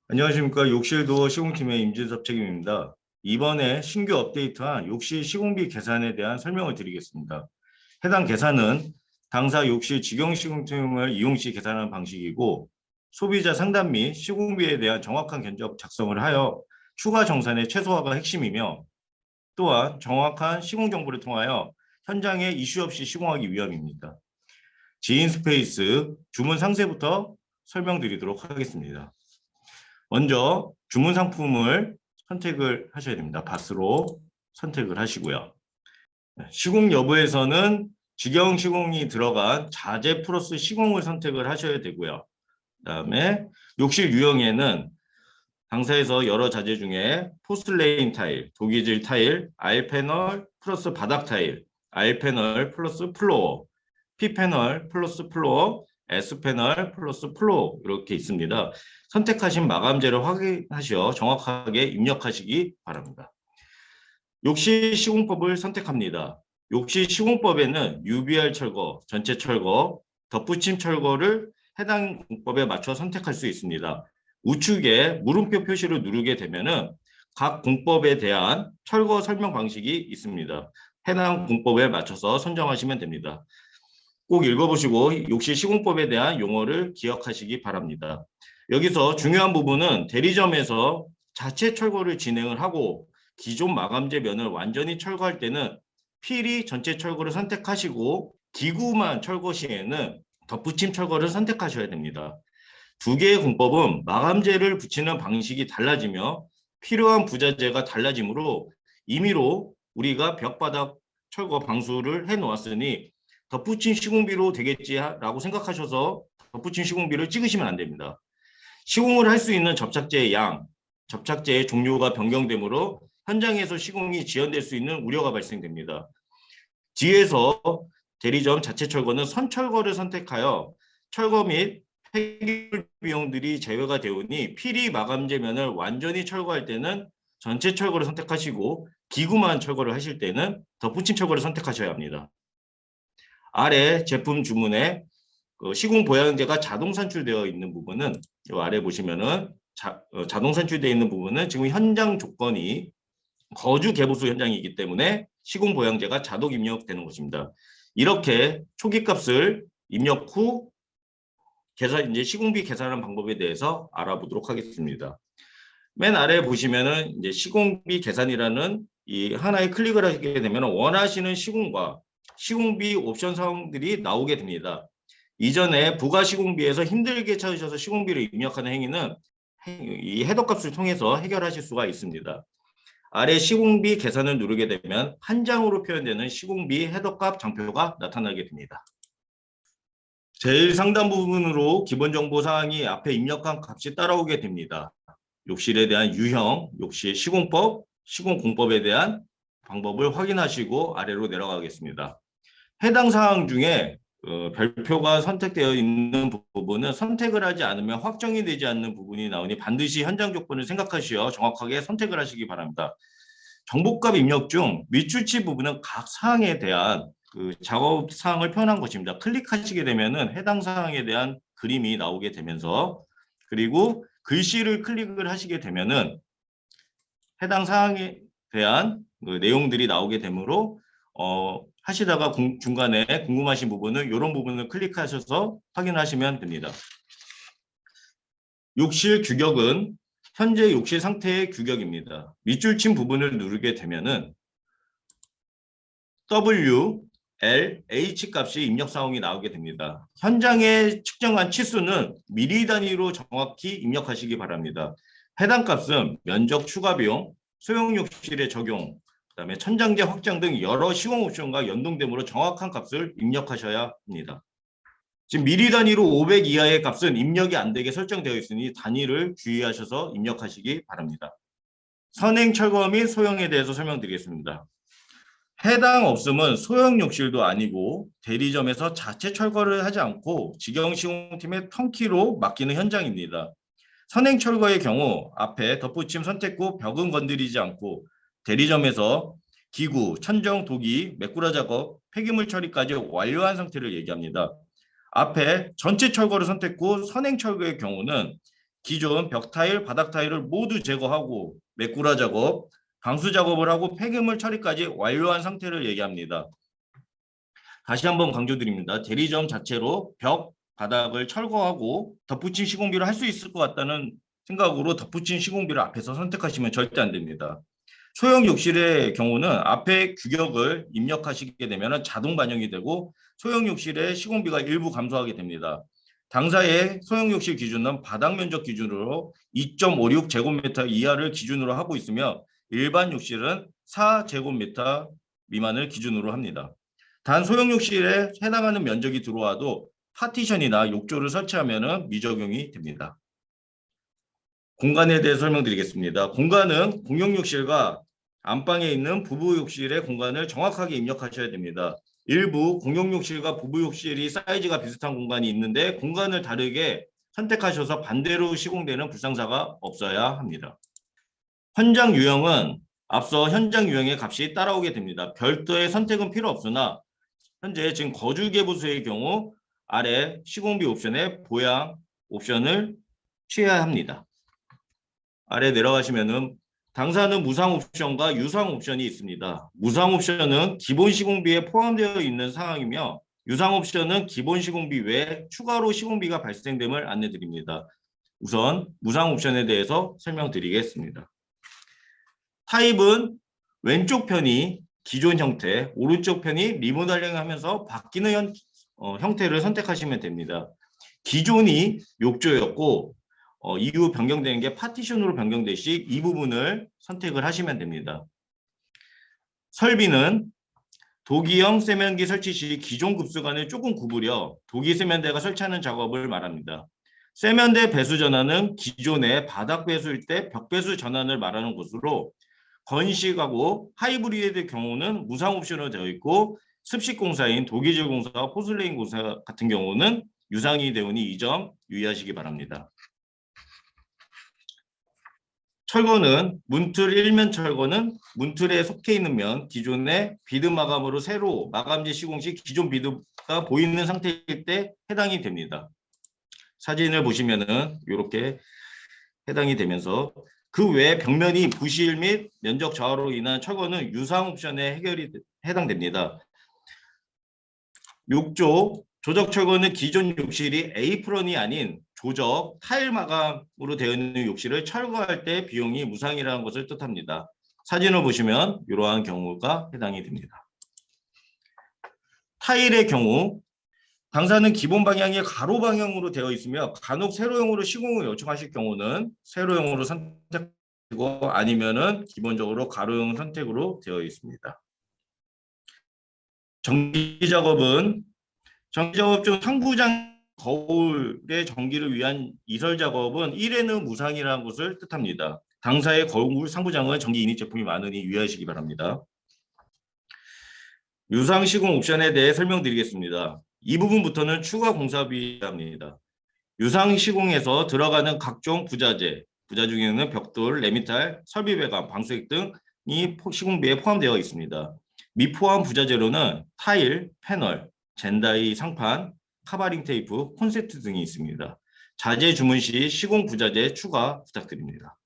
안녕하십니까. 욕실도어 시공팀의 임진섭 책임입니다. 이번에 신규 업데이트한 욕실 시공비 계산에 대한 설명을 드리겠습니다. 해당 계산은 당사 욕실 직영 시공팀을 이용 시 계산하는 방식이고, 소비자 상담 및 시공비에 대한 정확한 견적 작성을 하여 추가 정산의 최소화가 핵심이며, 또한 정확한 시공 정보를 통하여 현장에 이슈 없이 시공하기 위함입니다. 지인 스페이스 주문 상세부터 설명드리도록 하겠습니다. 먼저 주문 상품을 선택을 하셔야 됩니다. 밭으로 선택을 하시고요. 시공 여부에서는 직영 시공이 들어간 자재 플러스 시공을 선택을 하셔야 되고요. 그다음에 욕실 유형에는 당사에서 여러 자재 중에 포슬레인 타일, 도기질 타일, R패널 플러스 바닥 타일, R패널 플러스 플로어, P패널 플러스 플로어, S패널 플러스 플로어 이렇게 있습니다. 선택하신 마감재를 확인하시어 정확하게 입력하시기 바랍니다. 욕실 시공법을 선택합니다. 욕실 시공법에는 UBR 철거, 전체 철거, 덧붙임 철거를 해당 공법에 맞춰 선택할 수 있습니다. 우측에 물음표 표시를 누르게 되면은 각 공법에 대한 철거 설명 방식이 있습니다. 해당 공법에 맞춰서 선정하시면 됩니다. 꼭 읽어보시고 욕실 시공법에 대한 용어를 기억하시기 바랍니다. 여기서 중요한 부분은 대리점에서 자체 철거를 진행을 하고 기존 마감재 면을 완전히 철거할 때는 필히 전체 철거를 선택하시고 기구만 철거 시에는 덧붙임 철거를 선택하셔야 됩니다. 두 개의 공법은 마감재를 붙이는 방식이 달라지며 필요한 부자재가 달라지므로 임의로 우리가 벽바닥 철거 방수를 해놓았으니 덧붙임 시공비로 되겠지라고 생각하셔서 덧붙임 시공비를 찍으시면 안 됩니다. 시공을 할 수 있는 접착제의 양, 접착제의 종류가 변경되므로 현장에서 시공이 지연될 수 있는 우려가 발생됩니다. 뒤에서 대리점 자체 철거는 선철거를 선택하여 철거 및 폐기물 비용들이 제외가 되오니 필히 마감재 면을 완전히 철거할 때는 전체 철거를 선택하시고 기구만 철거를 하실 때는 덧붙임 철거를 선택하셔야 합니다. 아래 제품 주문에 시공 보양제가 자동 산출되어 있는 부분은 이 아래 보시면은 자동 산출되어 있는 부분은 지금 현장 조건이 거주 개보수 현장이기 때문에 시공 보양제가 자동 입력되는 것입니다. 이렇게 초기 값을 입력 후 이제 시공비 계산하는 방법에 대해서 알아보도록 하겠습니다. 맨 아래 보시면은 이제 시공비 계산이라는 이 하나에 클릭을 하게 되면 원하시는 시공과 시공비 옵션 사항들이 나오게 됩니다. 이전에 부가 시공비에서 힘들게 찾으셔서 시공비를 입력하는 행위는 이 헤더 값을 통해서 해결하실 수가 있습니다. 아래 시공비 계산을 누르게 되면 한 장으로 표현되는 시공비 헤더 값 장표가 나타나게 됩니다. 제일 상단 부분으로 기본 정보 사항이 앞에 입력한 값이 따라오게 됩니다. 욕실에 대한 유형, 욕실 시공법, 시공공법에 대한 방법을 확인하시고 아래로 내려가겠습니다. 해당 사항 중에 별표가 선택되어 있는 부분은 선택을 하지 않으면 확정이 되지 않는 부분이 나오니 반드시 현장 조건을 생각하시어 정확하게 선택을 하시기 바랍니다. 정보값 입력 중 밑줄치 부분은 각 사항에 대한 작업 사항을 표현한 것입니다. 클릭하시게 되면은 해당 사항에 대한 그림이 나오게 되면서 그리고 글씨를 클릭을 하시게 되면은 해당 사항에 대한 내용들이 나오게 되므로 하시다가 중간에 궁금하신 부분은 이런 부분을 클릭하셔서 확인하시면 됩니다. 욕실 규격은 현재 욕실 상태의 규격입니다. 밑줄 친 부분을 누르게 되면은 W, L, H 값이 입력 사항이 나오게 됩니다. 현장에 측정한 치수는 미리 단위로 정확히 입력하시기 바랍니다. 해당 값은 면적 추가 비용, 소형 욕실의 적용, 그다음에 천장재 확장 등 여러 시공 옵션과 연동되므로 정확한 값을 입력하셔야 합니다. 지금 미리 단위로 500 이하의 값은 입력이 안 되게 설정되어 있으니 단위를 주의하셔서 입력하시기 바랍니다. 선행 철거 및 소형에 대해서 설명드리겠습니다. 해당 없음은 소형 욕실도 아니고 대리점에서 자체 철거를 하지 않고 직영 시공팀의 턴키로 맡기는 현장입니다. 선행 철거의 경우 앞에 덧붙임 선택 후 벽은 건드리지 않고 대리점에서 기구, 천정, 도기, 메꾸라 작업, 폐기물 처리까지 완료한 상태를 얘기합니다. 앞에 전체 철거를 선택 후 선행 철거의 경우는 기존 벽 타일, 바닥 타일을 모두 제거하고 메꾸라 작업, 방수 작업을 하고 폐기물 처리까지 완료한 상태를 얘기합니다. 다시 한번 강조드립니다. 대리점 자체로 벽, 바닥을 철거하고 덧붙인 시공비를 할 수 있을 것 같다는 생각으로 덧붙인 시공비를 앞에서 선택하시면 절대 안 됩니다. 소형 욕실의 경우는 앞에 규격을 입력하시게 되면 자동 반영이 되고 소형 욕실의 시공비가 일부 감소하게 됩니다. 당사의 소형 욕실 기준은 바닥 면적 기준으로 2.56제곱미터 이하를 기준으로 하고 있으며 일반 욕실은 4제곱미터 미만을 기준으로 합니다. 단 소형 욕실에 해당하는 면적이 들어와도 파티션이나 욕조를 설치하면 미적용이 됩니다. 공간에 대해 설명드리겠습니다. 공간은 공용욕실과 안방에 있는 부부욕실의 공간을 정확하게 입력하셔야 됩니다. 일부 공용욕실과 부부욕실이 사이즈가 비슷한 공간이 있는데 공간을 다르게 선택하셔서 반대로 시공되는 불상사가 없어야 합니다. 현장 유형은 앞서 현장 유형의 값이 따라오게 됩니다. 별도의 선택은 필요 없으나 현재 지금 거주개부수의 경우 아래 시공비 옵션에 보양 옵션을 취해야 합니다. 아래 내려가시면은 당사는 무상 옵션과 유상 옵션이 있습니다. 무상 옵션은 기본 시공비에 포함되어 있는 사항이며 유상 옵션은 기본 시공비 외에 추가로 시공비가 발생됨을 안내드립니다. 우선 무상 옵션에 대해서 설명드리겠습니다. 타입은 왼쪽 편이 기존 형태, 오른쪽 편이 리모델링 하면서 바뀌는 형태를 선택하시면 됩니다. 기존이 욕조였고 이후 변경되는 게 파티션으로 변경될 시 이 부분을 선택을 하시면 됩니다. 설비는 도기형 세면기 설치 시 기존 급수관을 조금 구부려 도기 세면대가 설치하는 작업을 말합니다. 세면대 배수 전환은 기존의 바닥 배수일 때 벽 배수 전환을 말하는 것으로 건식하고 하이브리드의 경우는 무상 옵션으로 되어 있고 습식 공사인 도기질 공사와 포슬레인 공사 같은 경우는 유상이 되오니 이 점 유의하시기 바랍니다. 철거는 문틀 일면 철거는 문틀에 속해 있는 면 기존의 비드 마감으로 새로 마감재 시공 시 기존 비드가 보이는 상태일 때 해당이 됩니다. 사진을 보시면은 이렇게 해당이 되면서 그 외에 벽면이 부실 및 면적 저하로 인한 철거는 유상 옵션에 해당됩니다. 욕조 조적 철거는 기존 욕실이 에이프런이 아닌 조적 타일 마감으로 되어 있는 욕실을 철거할 때 비용이 무상이라는 것을 뜻합니다. 사진을 보시면 이러한 경우가 해당이 됩니다. 타일의 경우 당사는 기본 방향이 가로 방향으로 되어 있으며 간혹 세로형으로 시공을 요청하실 경우는 세로형으로 선택하고 아니면은 기본적으로 가로형 선택으로 되어 있습니다. 전기 작업 중 상부장 거울의 전기를 위한 이설 작업은 1회는 무상이라는 것을 뜻합니다. 당사의 거울 상부장은 전기 이닛 제품이 많으니 유의하시기 바랍니다. 유상 시공 옵션에 대해 설명드리겠습니다. 이 부분부터는 추가 공사비입니다. 유상 시공에서 들어가는 각종 부자재, 부자 중에는 벽돌, 레미탈, 설비 배관, 방수액 등이 시공비에 포함되어 있습니다. 미포함 부자재로는 타일, 패널, 젠다이 상판, 카바링 테이프, 콘센트 등이 있습니다. 자재 주문 시 시공 부자재 추가 부탁드립니다.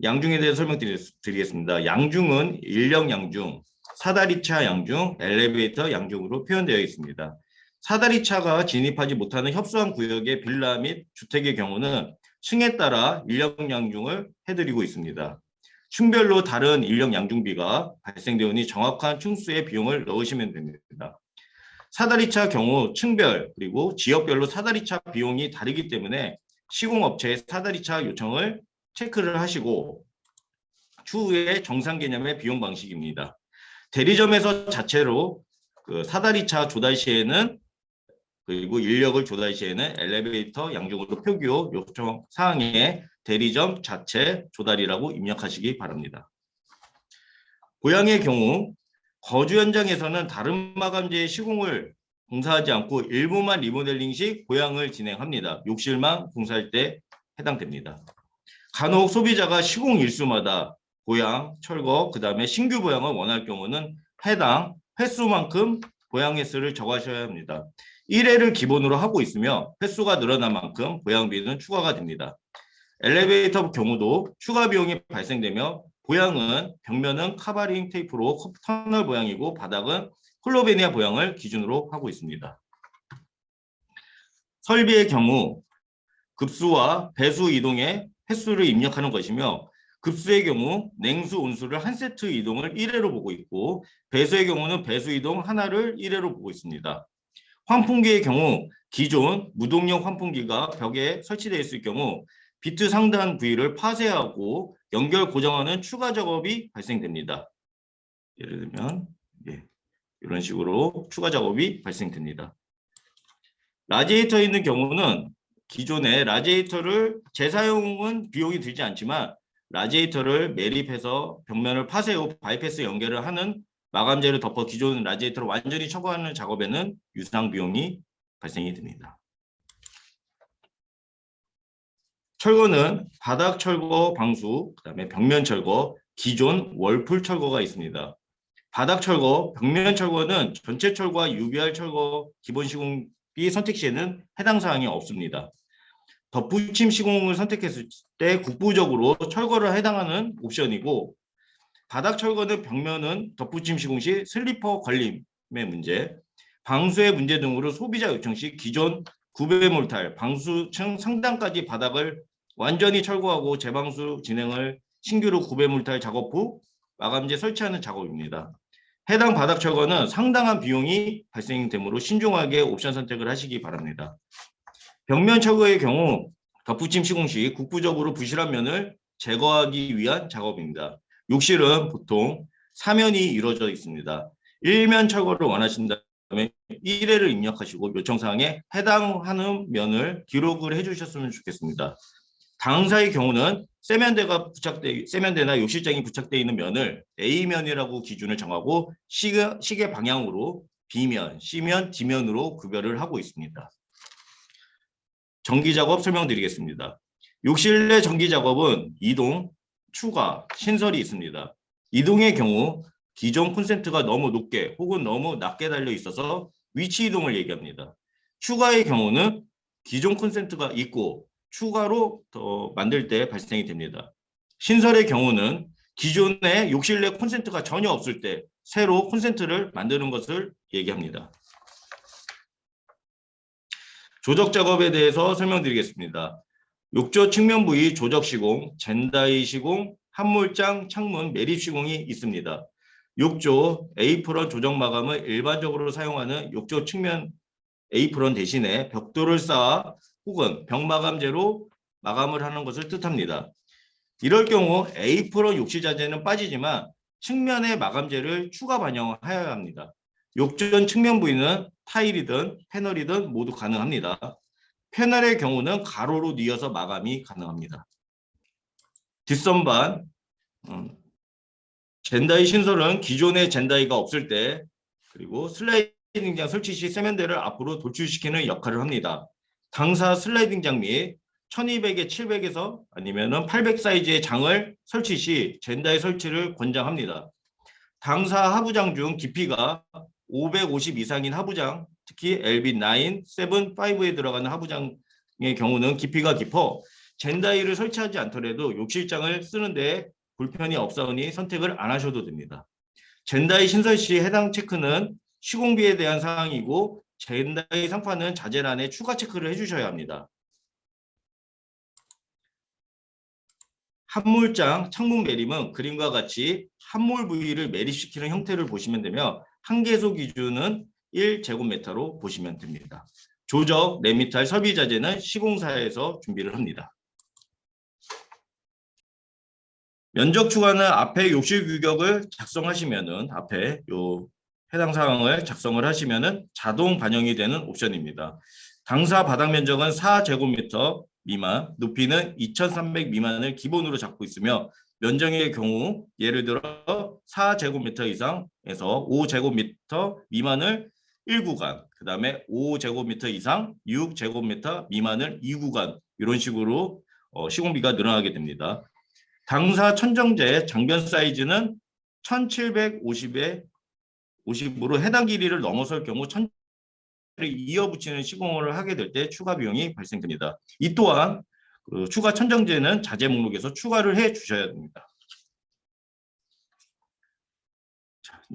양중에 대해 설명드리겠습니다. 양중은 인력 양중, 사다리차 양중, 엘리베이터 양중으로 표현되어 있습니다. 사다리차가 진입하지 못하는 협소한 구역의 빌라 및 주택의 경우는 층에 따라 인력 양중을 해드리고 있습니다. 층별로 다른 인력 양중비가 발생되오니 정확한 층수의 비용을 넣으시면 됩니다. 사다리차 경우 층별 그리고 지역별로 사다리차 비용이 다르기 때문에 시공업체의 사다리차 요청을 체크를 하시고 추후에 정상 개념의 비용 방식입니다. 대리점에서 자체로 사다리차 조달 시에는 그리고 인력을 조달 시에는 엘리베이터 양중으로 표기호 요청 사항에 대리점 자체 조달이라고 입력하시기 바랍니다. 고양의 경우 거주 현장에서는 다른 마감재의 시공을 공사하지 않고 일부만 리모델링 시 고양을 진행합니다. 욕실만 공사할 때 해당됩니다. 간혹 소비자가 시공 일수마다 보양, 철거, 그 다음에 신규 보양을 원할 경우는 해당 횟수만큼 보양 횟수를 적으셔야 합니다. 1회를 기본으로 하고 있으며 횟수가 늘어난 만큼 보양비는 추가가 됩니다. 엘리베이터 경우도 추가 비용이 발생되며 보양은 벽면은 카바링 테이프로 터널 보양이고 바닥은 홀로베니아 보양을 기준으로 하고 있습니다. 설비의 경우 급수와 배수 이동에 횟수를 입력하는 것이며 급수의 경우 냉수, 온수를 한 세트 이동을 1회로 보고 있고 배수의 경우는 배수 이동 하나를 1회로 보고 있습니다. 환풍기의 경우 기존 무동력 환풍기가 벽에 설치되어 있을 경우 비트 상단 부위를 파쇄하고 연결 고정하는 추가 작업이 발생됩니다. 예를 들면 이런 식으로 추가 작업이 발생됩니다. 라디에이터에 있는 경우는 기존의 라디에이터를 재사용은 비용이 들지 않지만 라디에이터를 매립해서 벽면을 파쇄 후 바이패스 연결을 하는 마감재를 덮어 기존 라디에이터를 완전히 철거하는 작업에는 유상 비용이 발생이 됩니다. 철거는 바닥 철거 방수, 그다음에 벽면 철거, 기존 월풀 철거가 있습니다. 바닥 철거, 벽면 철거는 전체 철거와 UBR 철거 기본 시공비 선택 시에는 해당 사항이 없습니다. 덧붙임 시공을 선택했을 때 국부적으로 철거를 해당하는 옵션이고 바닥 철거는 벽면은 덧붙임 시공 시 슬리퍼 걸림의 문제, 방수의 문제 등으로 소비자 요청 시 기존 구배몰탈, 방수층 상단까지 바닥을 완전히 철거하고 재방수 진행을 신규로 구배몰탈 작업 후 마감재 설치하는 작업입니다. 해당 바닥 철거는 상당한 비용이 발생되므로 신중하게 옵션 선택을 하시기 바랍니다. 벽면 철거의 경우 덧붙임 시공 시 국부적으로 부실한 면을 제거하기 위한 작업입니다. 욕실은 보통 4면이 이루어져 있습니다. 1면 철거를 원하신다면 1회를 입력하시고 요청사항에 해당하는 면을 기록을 해주셨으면 좋겠습니다. 당사의 경우는 세면대나 욕실장이 부착되어 있는 면을 A면이라고 기준을 정하고 시계 방향으로 B면, C면, D면으로 구별을 하고 있습니다. 전기작업 설명드리겠습니다. 욕실 내 전기작업은 이동, 추가, 신설이 있습니다. 이동의 경우 기존 콘센트가 너무 높게 혹은 너무 낮게 달려 있어서 위치 이동을 얘기합니다. 추가의 경우는 기존 콘센트가 있고 추가로 더 만들 때 발생이 됩니다. 신설의 경우는 기존에 욕실 내 콘센트가 전혀 없을 때 새로 콘센트를 만드는 것을 얘기합니다. 조적 작업에 대해서 설명드리겠습니다. 욕조 측면 부위 조적 시공, 젠다이 시공, 함몰장, 창문, 매립 시공이 있습니다. 욕조 에이프런 조적 마감을 일반적으로 사용하는 욕조 측면 에이프런 대신에 벽돌을 쌓아 혹은 벽마감재로 마감을 하는 것을 뜻합니다. 이럴 경우 에이프런 욕실 자재는 빠지지만 측면의 마감재를 추가 반영하여야 합니다. 욕전 측면 부위는 타일이든 패널이든 모두 가능합니다. 패널의 경우는 가로로 뉘어서 마감이 가능합니다. 뒷선반, 젠다이 신설은 기존의 젠다이가 없을 때 그리고 슬라이딩장 설치 시 세면대를 앞으로 돌출시키는 역할을 합니다. 당사 슬라이딩장 및 1200에 700에서 아니면 800 사이즈의 장을 설치 시 젠다이 설치를 권장합니다. 당사 하부장 중 깊이가 550 이상인 하부장, 특히 LB9, 7, 5에 들어가는 하부장의 경우는 깊이가 깊어 젠다이를 설치하지 않더라도 욕실장을 쓰는데 불편이 없사오니 선택을 안 하셔도 됩니다. 젠다이 신설 시 해당 체크는 시공비에 대한 사항이고 젠다이 상판은 자재란에 추가 체크를 해주셔야 합니다. 함몰장, 창문 매립은 그림과 같이 함몰 부위를 매립시키는 형태를 보시면 되며 한계소 기준은 1제곱미터로 보시면 됩니다. 조적, 레미탈, 설비 자재는 시공사에서 준비를 합니다. 면적 추가는 앞에 욕실 규격을 작성하시면은 앞에 요 해당 사항을 작성을 하시면은 자동 반영이 되는 옵션입니다. 당사 바닥 면적은 4제곱미터 미만, 높이는 2300 미만을 기본으로 잡고 있으며 면적의 경우 예를 들어 4제곱미터 이상에서 5제곱미터 미만을 1구간, 그 다음에 5제곱미터 이상 6제곱미터 미만을 2구간 이런 식으로 시공비가 늘어나게 됩니다. 당사 천정재 장변 사이즈는 1750에 50으로 해당 길이를 넘어설 경우 이어붙이는 시공을 하게 될 때 추가 비용이 발생됩니다. 이 또한 추가 천정제는 자재 목록에서 추가를 해 주셔야 됩니다.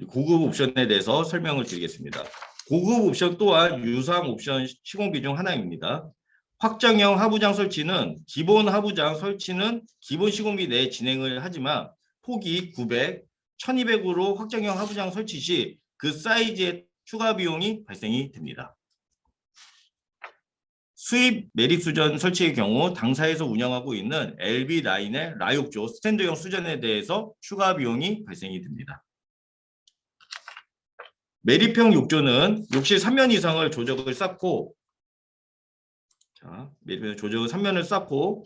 고급 옵션에 대해서 설명을 드리겠습니다. 고급 옵션 또한 유상 옵션 시공비 중 하나입니다. 확장형 하부장 설치는 기본 하부장 설치는 기본 시공비 내에 진행을 하지만 폭이 900, 1200으로 확장형 하부장 설치 시 그 사이즈의 추가 비용이 발생이 됩니다. 수입 매립 수전 설치의 경우 당사에서 운영하고 있는 LB 라인의 라욕조 스탠드형 수전에 대해서 추가 비용이 발생이 됩니다. 매립형 욕조는 욕실 3면 이상을 조적을 쌓고 매립형 조적을 3면을 쌓고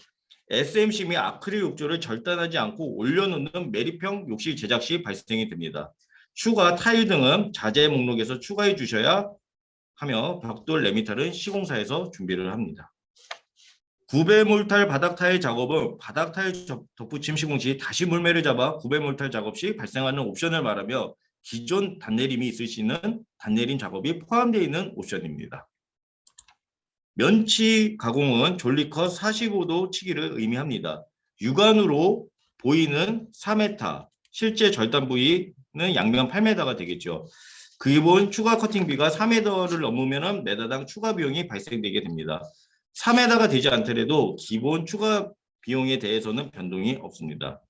SMC 및 아크릴 욕조를 절단하지 않고 올려놓는 매립형 욕실 제작 시 발생이 됩니다. 추가 타일 등은 자재 목록에서 추가해 주셔야 하며 벽돌 레미탈은 시공사에서 준비를 합니다. 구배몰탈 바닥 타일 작업은 바닥 타일 덧붙임 시공 시 다시 물매를 잡아 구배몰탈 작업 시 발생하는 옵션을 말하며 기존 단내림이 있으시는 단내림 작업이 포함되어 있는 옵션입니다. 면치 가공은 졸리컷 45도 치기를 의미합니다. 육안으로 보이는 4m, 실제 절단 부위는 양면 8m가 되겠죠. 기본 추가 커팅비가 4m를 넘으면 매다당 추가 비용이 발생되게 됩니다. 4m가 되지 않더라도 기본 추가 비용에 대해서는 변동이 없습니다.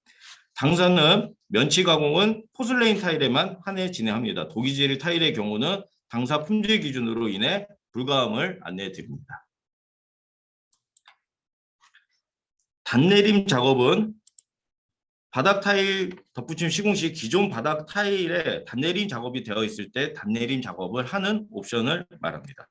당사는 면치 가공은 포슬레인 타일에만 한해 진행합니다. 도기질 타일의 경우는 당사 품질 기준으로 인해 불가함을 안내해 드립니다. 단내림 작업은 바닥 타일 덧붙임 시공 시 기존 바닥 타일에 단내림 작업이 되어 있을 때 단내림 작업을 하는 옵션을 말합니다.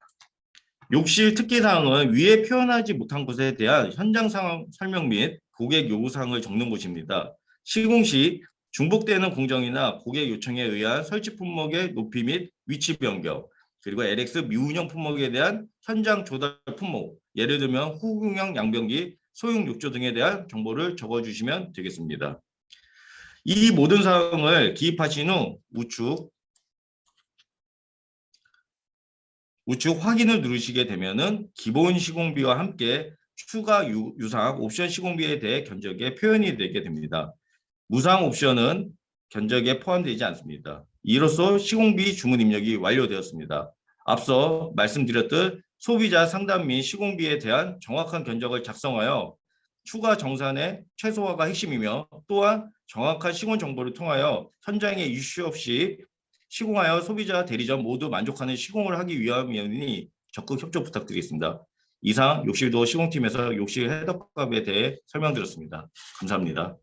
욕실 특기사항은 위에 표현하지 못한 것에 대한 현장 상황 설명 및 고객 요구사항을 적는 곳입니다. 시공 시 중복되는 공정이나 고객 요청에 의한 설치 품목의 높이 및 위치 변경, 그리고 LX 미운영 품목에 대한 현장 조달 품목, 예를 들면 후궁형 양변기, 소형 욕조 등에 대한 정보를 적어주시면 되겠습니다. 이 모든 사항을 기입하신 후 우측 확인을 누르시게 되면은 기본 시공비와 함께 추가 유상 옵션 시공비에 대해 견적에 표현이 되게 됩니다. 무상 옵션은 견적에 포함되지 않습니다. 이로써 시공비 주문 입력이 완료되었습니다. 앞서 말씀드렸듯 소비자 상담 및 시공비에 대한 정확한 견적을 작성하여 추가 정산의 최소화가 핵심이며 또한 정확한 시공 정보를 통하여 현장에 이슈 없이 시공하여 소비자 대리점 모두 만족하는 시공을 하기 위함이니 적극 협조 부탁드리겠습니다. 이상 욕실도어 시공팀에서 욕실 해독값에 대해 설명드렸습니다. 감사합니다.